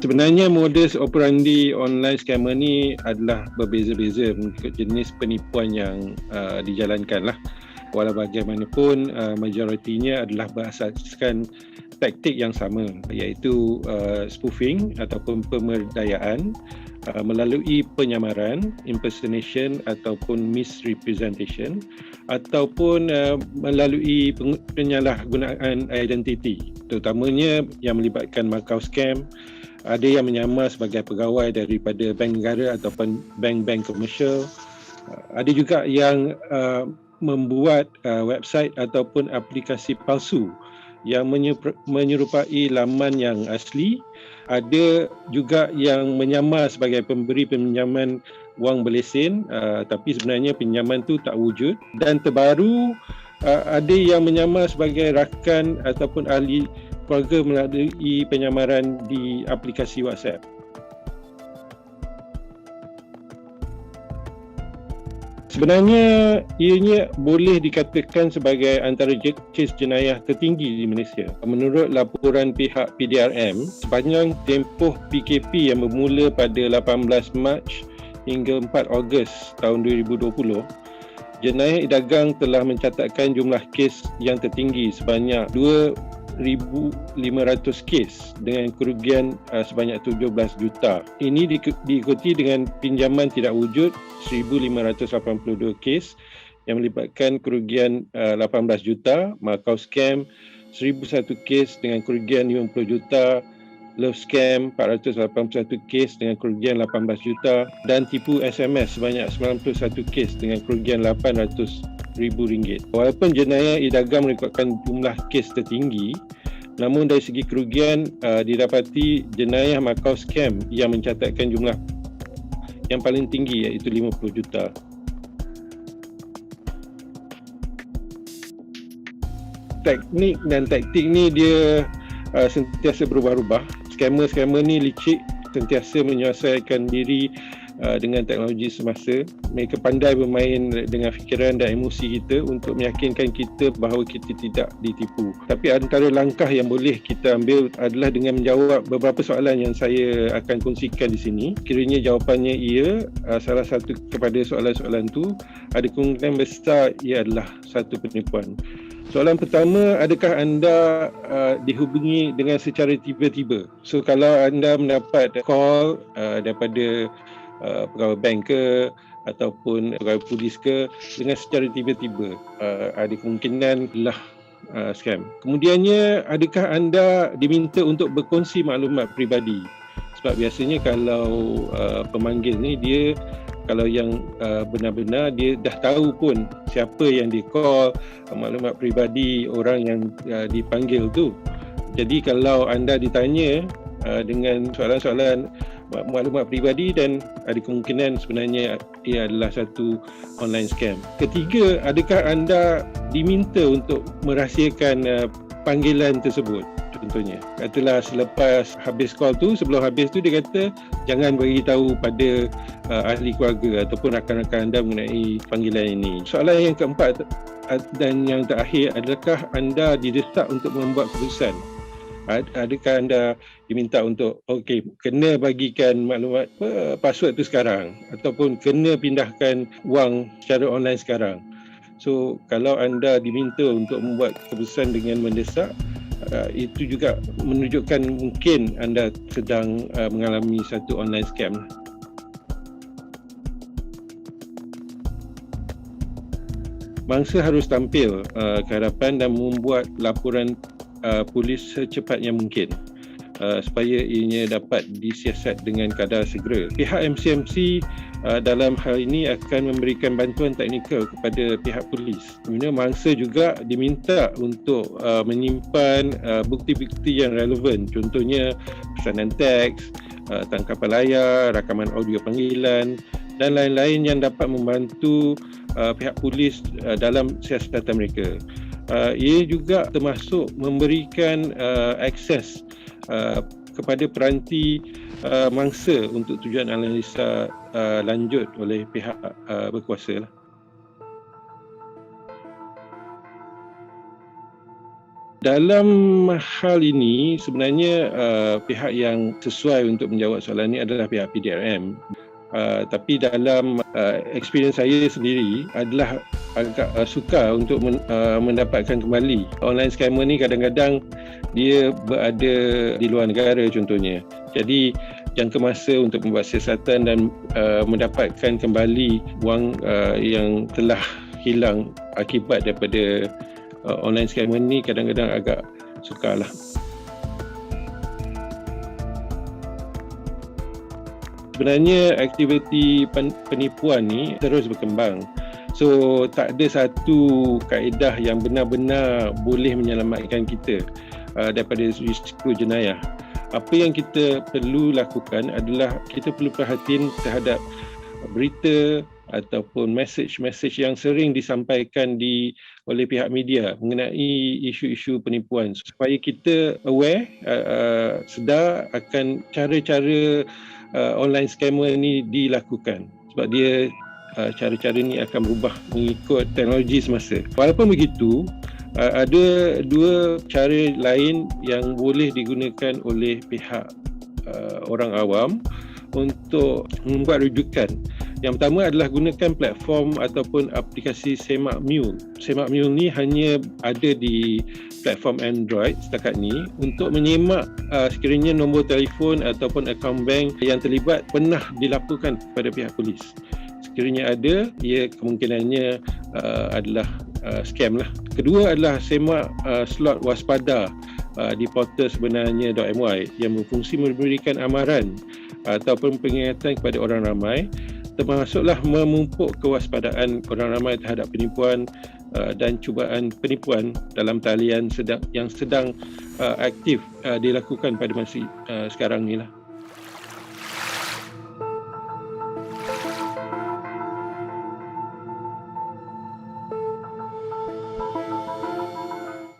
Sebenarnya modus operandi online scammer ni adalah berbeza-beza mengikut jenis penipuan yang dijalankan lah. Walau bagaimanapun, majoritinya adalah berasaskan taktik yang sama, iaitu spoofing ataupun pemerdayaan melalui penyamaran, impersonation ataupun misrepresentation, ataupun melalui penyalahgunaan identiti, terutamanya yang melibatkan markau scam. Ada yang menyamar sebagai pegawai daripada bank negara ataupun bank-bank komersial. Ada juga yang membuat website ataupun aplikasi palsu yang menyerupai laman yang asli. Ada juga yang menyamar sebagai pemberi pinjaman wang berlesen, tapi sebenarnya pinjaman tu tak wujud. Dan terbaru, ada yang menyamar sebagai rakan ataupun ahli keluarga melalui penyamaran di aplikasi WhatsApp. Sebenarnya ianya boleh dikatakan sebagai antara kes jenayah tertinggi di Malaysia. Menurut laporan pihak PDRM, sepanjang tempoh PKP yang bermula pada 18 Mac hingga 4 Ogos tahun 2020, jenayah dagang telah mencatatkan jumlah kes yang tertinggi sebanyak 2,500 kes dengan kerugian sebanyak 17 juta. Ini diikuti dengan pinjaman tidak wujud 1,582 kes yang melibatkan kerugian 18 juta, markau scam 1,001 kes dengan kerugian 50 juta, love scam 481 kes dengan kerugian 18 juta dan tipu SMS sebanyak 91 kes dengan kerugian RM800,000. Walaupun jenayah dagang merekodkan jumlah kes tertinggi, namun dari segi kerugian didapati jenayah markau scam yang mencatatkan jumlah yang paling tinggi iaitu 50 juta. Teknik dan taktik ni dia sentiasa berubah-ubah. Scammer ni licik, sentiasa menyelesaikan diri dengan teknologi semasa. Mereka pandai bermain dengan fikiran dan emosi kita untuk meyakinkan kita bahawa kita tidak ditipu. Tapi antara langkah yang boleh kita ambil adalah dengan menjawab beberapa soalan yang saya akan kongsikan di sini. Kiranya jawapannya ya, salah satu kepada soalan-soalan tu, ada kemungkinan besar ia adalah satu penipuan. Soalan pertama, adakah anda dihubungi dengan secara tiba-tiba? So kalau anda mendapat call daripada pegawai bank ke ataupun pegawai polis ke dengan secara tiba-tiba, ada kemungkinan lah scam. Kemudiannya, adakah anda diminta untuk berkongsi maklumat peribadi? Sebab biasanya kalau pemanggil ni dia, kalau yang benar-benar dia dah tahu pun siapa yang di call, maklumat peribadi orang yang dipanggil tu. Jadi kalau anda ditanya dengan soalan-soalan maklumat peribadi, dan ada kemungkinan sebenarnya ia adalah satu online scam. Ketiga, adakah anda diminta untuk merahsiakan panggilan tersebut? Contohnya, katalah selepas habis call tu, sebelum habis tu dia kata jangan bagi tahu pada ahli keluarga ataupun rakan-rakan anda mengenai panggilan ini. Soalan yang keempat dan yang terakhir, adakah anda didesak untuk membuat keputusan? Adakah anda diminta untuk kena bagikan maklumat password tu sekarang ataupun kena pindahkan wang secara online sekarang? So kalau anda diminta untuk membuat keputusan dengan mendesak, itu juga menunjukkan mungkin anda sedang mengalami satu online scam. Mangsa harus tampil ke hadapan dan membuat laporan polis secepatnya mungkin supaya ianya dapat disiasat dengan kadar segera. Pihak MCMC dalam hal ini akan memberikan bantuan teknikal kepada pihak polis. Kemudian mangsa juga diminta untuk menyimpan bukti-bukti yang relevan, contohnya pesanan teks, tangkapan layar, rakaman audio panggilan dan lain-lain yang dapat membantu pihak polis dalam siasatan mereka. Ia juga termasuk memberikan akses kepada peranti mangsa untuk tujuan analisa lanjut oleh pihak berkuasa. Dalam hal ini sebenarnya pihak yang sesuai untuk menjawab soalan ini adalah pihak PDRM. Tapi dalam experience saya sendiri adalah agak sukar untuk mendapatkan kembali. Online scammer ni kadang-kadang dia berada di luar negara contohnya. Jadi jangka masa untuk membuat siasatan dan mendapatkan kembali wang yang telah hilang akibat daripada online scammer ni kadang-kadang agak sukar lah. Sebenarnya aktiviti penipuan ni terus berkembang. So tak ada satu kaedah yang benar-benar boleh menyelamatkan kita daripada risiko jenayah. Apa yang kita perlu lakukan adalah kita perlu perhatian terhadap berita ataupun message yang sering disampaikan oleh pihak media mengenai isu-isu penipuan supaya kita aware, sedar akan cara-cara online scammer ni dilakukan sebab dia cara-cara ni akan berubah mengikut teknologi semasa. Walaupun begitu, ada dua cara lain yang boleh digunakan oleh pihak orang awam untuk membuat rujukan. Yang pertama adalah gunakan platform ataupun aplikasi Semak Mule. Semak Mule ni hanya ada di platform Android setakat ni untuk menyemak sekiranya nombor telefon ataupun akaun bank yang terlibat pernah dilaporkan kepada pihak polis. Sekiranya ada, ia kemungkinannya adalah scam lah. Kedua adalah semak slot waspada di portal sebenarnya.my yang berfungsi memberikan amaran ataupun peringatan kepada orang ramai, termasuklah memupuk kewaspadaan orang ramai terhadap penipuan dan cubaan penipuan dalam talian yang sedang aktif dilakukan pada masa sekarang ni lah.